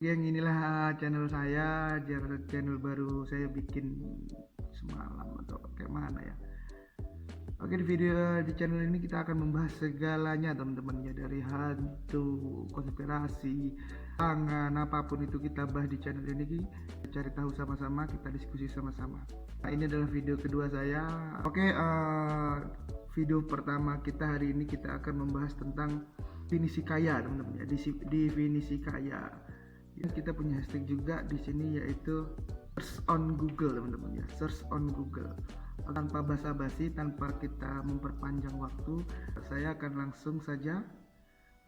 Yang inilah channel saya, channel baru saya bikin semalam atau kayak mana ya. Oke, di video di channel ini kita akan membahas segalanya teman-teman ya, dari hantu, konspirasi, pangan, apapun itu kita bahas di channel ini. Cari tahu sama-sama, kita diskusi sama-sama. Nah, ini adalah video kedua saya. Oke, video pertama kita hari ini kita akan membahas tentang definisi kaya teman-teman ya, definisi kaya. Kita punya hashtag juga di sini, yaitu search on Google teman-teman ya, search on Google. Tanpa basa-basi, tanpa kita memperpanjang waktu, saya akan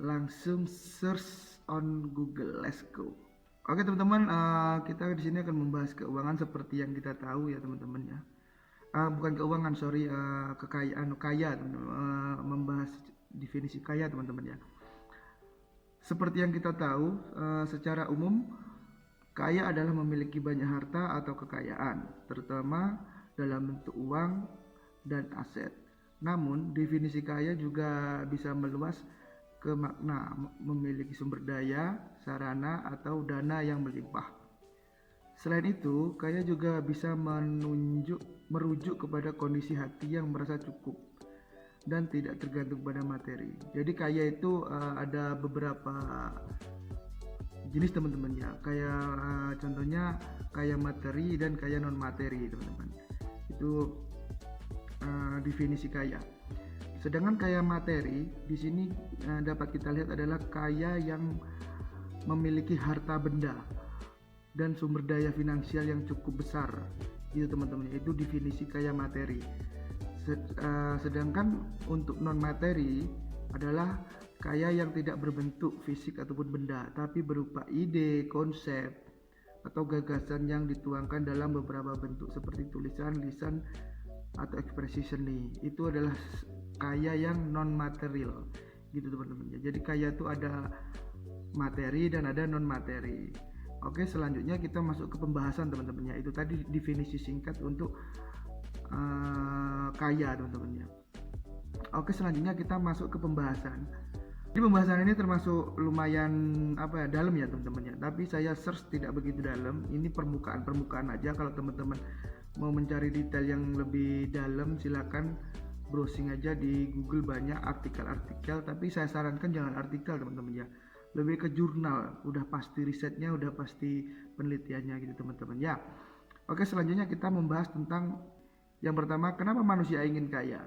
langsung search on Google. Let's go. Oke teman-teman, kita di sini akan membahas keuangan seperti yang kita tahu ya teman-teman ya. Bukan keuangan, sorry, kekayaan, kaya teman-teman. Membahas definisi kaya teman-teman ya. Seperti yang kita tahu, secara umum kaya adalah memiliki banyak harta atau kekayaan, terutama dalam bentuk uang dan aset. Namun, definisi kaya juga bisa meluas ke makna memiliki sumber daya, sarana, atau dana yang melimpah. Selain itu, kaya juga bisa merujuk kepada kondisi hati yang merasa cukup dan tidak tergantung pada materi. Jadi kaya itu ada beberapa jenis teman-teman ya. Kayak contohnya kaya materi dan kaya non materi teman-teman. Itu definisi kaya. Sedangkan kaya materi di sini dapat kita lihat adalah kaya yang memiliki harta benda dan sumber daya finansial yang cukup besar. Itu teman-teman, itu definisi kaya materi. Sedangkan untuk non materi adalah kaya yang tidak berbentuk fisik ataupun benda, tapi berupa ide, konsep, atau gagasan yang dituangkan dalam beberapa bentuk seperti tulisan, lisan, atau ekspresi seni. Itu adalah kaya yang non material gitu teman-teman. Jadi kaya itu ada materi dan ada non materi. Oke, selanjutnya kita masuk ke pembahasan teman-teman ya. Itu tadi definisi singkat untuk kaya teman-teman ya. Oke, selanjutnya kita masuk ke pembahasan. Jadi pembahasan ini termasuk lumayan dalam ya teman-teman ya. Tapi saya search tidak begitu dalam. Ini permukaan aja. Kalau teman-teman mau mencari detail yang lebih dalam, silakan browsing aja di Google, banyak artikel-artikel. Tapi saya sarankan jangan artikel teman-teman ya. Lebih ke jurnal. Udah pasti risetnya, udah pasti penelitiannya gitu teman-teman ya. Oke, selanjutnya kita membahas tentang yang pertama, kenapa manusia ingin kaya?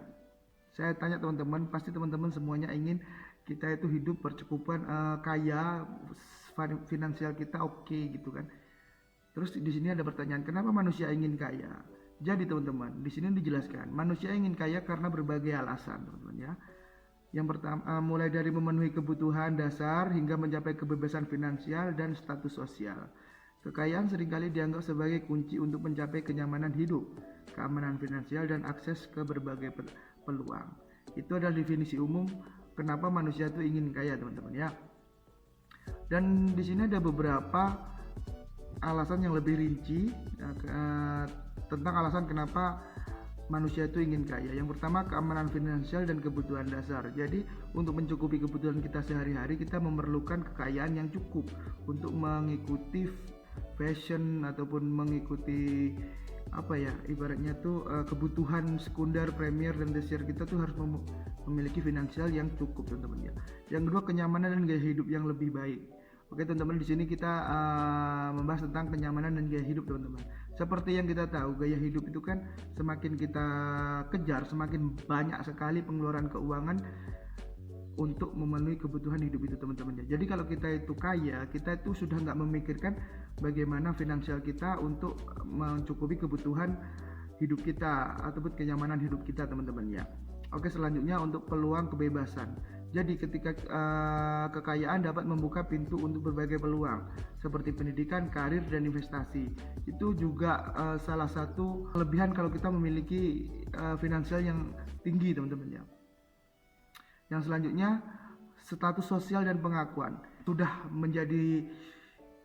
Saya tanya teman-teman, pasti teman-teman semuanya ingin kita itu hidup bercukupan, kaya, finansial kita oke gitu kan. Terus di sini ada pertanyaan, kenapa manusia ingin kaya? Jadi teman-teman, di sini dijelaskan, manusia ingin kaya karena berbagai alasan, teman-teman ya. Yang pertama, mulai dari memenuhi kebutuhan dasar hingga mencapai kebebasan finansial dan status sosial. Kekayaan seringkali dianggap sebagai kunci untuk mencapai kenyamanan hidup, keamanan finansial, dan akses ke berbagai peluang. Itu adalah definisi umum kenapa manusia itu ingin kaya teman-teman ya. Dan di sini ada beberapa alasan yang lebih rinci tentang alasan kenapa manusia itu ingin kaya. Yang pertama, keamanan finansial dan kebutuhan dasar. Jadi untuk mencukupi kebutuhan kita sehari-hari, kita memerlukan kekayaan yang cukup untuk mengikuti fashion ataupun mengikuti ibaratnya tuh kebutuhan sekunder, premier, dan tersier kita tuh harus memiliki finansial yang cukup teman-teman ya. Yang kedua, kenyamanan dan gaya hidup yang lebih baik. Oke teman-teman, di sini kita membahas tentang kenyamanan dan gaya hidup teman-teman. Seperti yang kita tahu, gaya hidup itu kan semakin kita kejar, semakin banyak sekali pengeluaran keuangan untuk memenuhi kebutuhan hidup itu teman-teman ya. Jadi kalau kita itu kaya, kita itu sudah nggak memikirkan bagaimana finansial kita untuk mencukupi kebutuhan hidup kita ataupun kenyamanan hidup kita teman-teman ya. Oke, selanjutnya untuk peluang kebebasan. Jadi ketika kekayaan dapat membuka pintu untuk berbagai peluang seperti pendidikan, karir, dan investasi. Itu juga salah satu kelebihan kalau kita memiliki finansial yang tinggi teman-teman ya. Yang selanjutnya, status sosial dan pengakuan. Sudah menjadi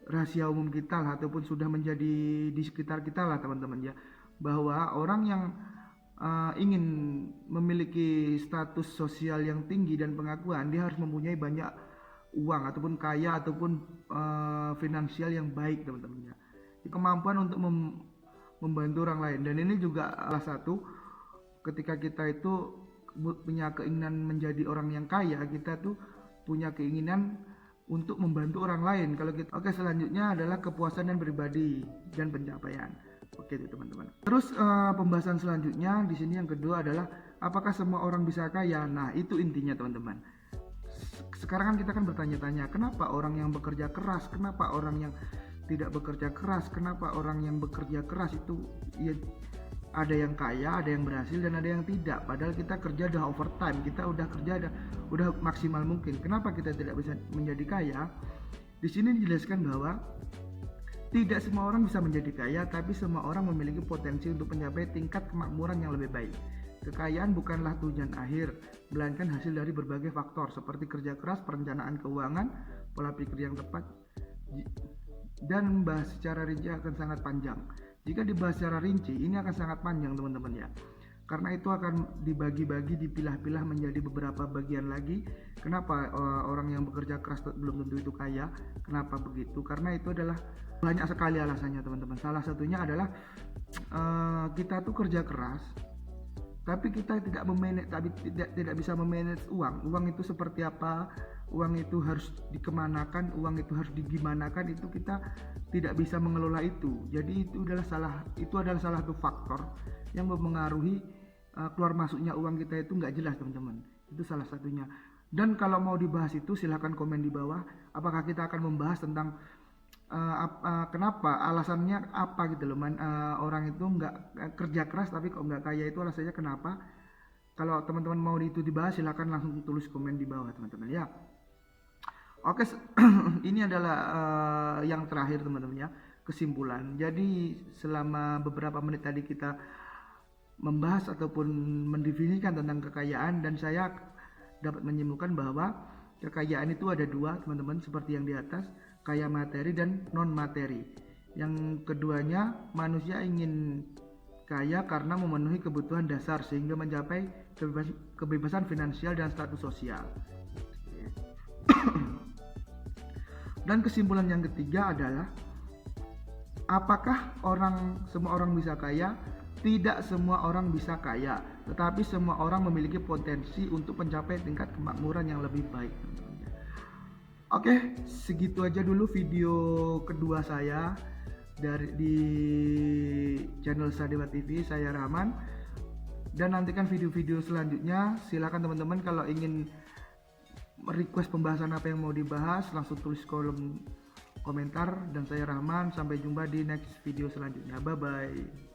rahasia umum kita lah, ataupun sudah menjadi di sekitar kita lah teman-teman ya, bahwa orang yang ingin memiliki status sosial yang tinggi dan pengakuan, dia harus mempunyai banyak uang ataupun kaya ataupun finansial yang baik teman-teman ya. Kemampuan untuk membantu orang lain, dan ini juga salah satu ketika kita itu punya keinginan menjadi orang yang kaya, kita tuh punya keinginan untuk membantu orang lain. Kalau kita selanjutnya adalah kepuasan dan pribadi dan pencapaian. Oke itu teman-teman. Terus pembahasan selanjutnya di sini yang kedua adalah apakah semua orang bisa kaya? Nah, itu intinya teman-teman. Sekarang kan kita kan bertanya-tanya, kenapa orang yang bekerja keras, kenapa orang yang tidak bekerja keras, kenapa orang yang bekerja keras itu ya ada yang kaya, ada yang berhasil, dan ada yang tidak. Padahal kita kerja udah overtime, kita udah kerja udah maksimal mungkin. Kenapa kita tidak bisa menjadi kaya? Di sini dijelaskan bahwa tidak semua orang bisa menjadi kaya, tapi semua orang memiliki potensi untuk mencapai tingkat kemakmuran yang lebih baik. Kekayaan bukanlah tujuan akhir, melainkan hasil dari berbagai faktor seperti kerja keras, perencanaan keuangan, pola pikir yang tepat, dan membahas secara rinci akan sangat panjang. Jika dibahas secara rinci, ini akan sangat panjang teman-teman ya. Karena itu akan dibagi-bagi, dipilah-pilah menjadi beberapa bagian lagi. Kenapa orang yang bekerja keras belum tentu itu kaya? Kenapa begitu? Karena itu adalah banyak sekali alasannya teman-teman. Salah satunya adalah kita tuh kerja keras, tapi kita tidak bisa memanage uang. Uang itu seperti apa? Uang itu harus dikemanakan, uang itu harus digimanakan, itu kita tidak bisa mengelola itu. Jadi itu adalah salah satu faktor yang mempengaruhi keluar masuknya uang kita itu nggak jelas teman-teman. Itu salah satunya. Dan kalau mau dibahas itu silahkan komen di bawah. Apakah kita akan membahas tentang kenapa, alasannya apa gitu loh, orang itu nggak kerja keras tapi kok nggak kaya, itu alasannya kenapa? Kalau teman-teman mau itu dibahas silahkan langsung tulis komen di bawah teman-teman ya. Oke, ini adalah yang terakhir teman-teman ya, kesimpulan. Jadi selama beberapa menit tadi kita membahas ataupun mendefinisikan tentang kekayaan, dan saya dapat menyimpulkan bahwa kekayaan itu ada dua teman-teman, seperti yang di atas, kaya materi dan non materi. Yang keduanya, manusia ingin kaya karena memenuhi kebutuhan dasar sehingga mencapai kebebasan finansial dan status sosial. Dan kesimpulan yang ketiga adalah apakah semua orang bisa kaya? Tidak semua orang bisa kaya, tetapi semua orang memiliki potensi untuk mencapai tingkat kemakmuran yang lebih baik. Oke, segitu aja dulu video kedua saya di channel Sadewa TV. Saya Rahman, dan nantikan video-video selanjutnya. Silakan teman-teman kalau ingin request pembahasan apa yang mau dibahas, langsung tulis kolom komentar. Dan saya Rahman, sampai jumpa di next video selanjutnya. Bye bye.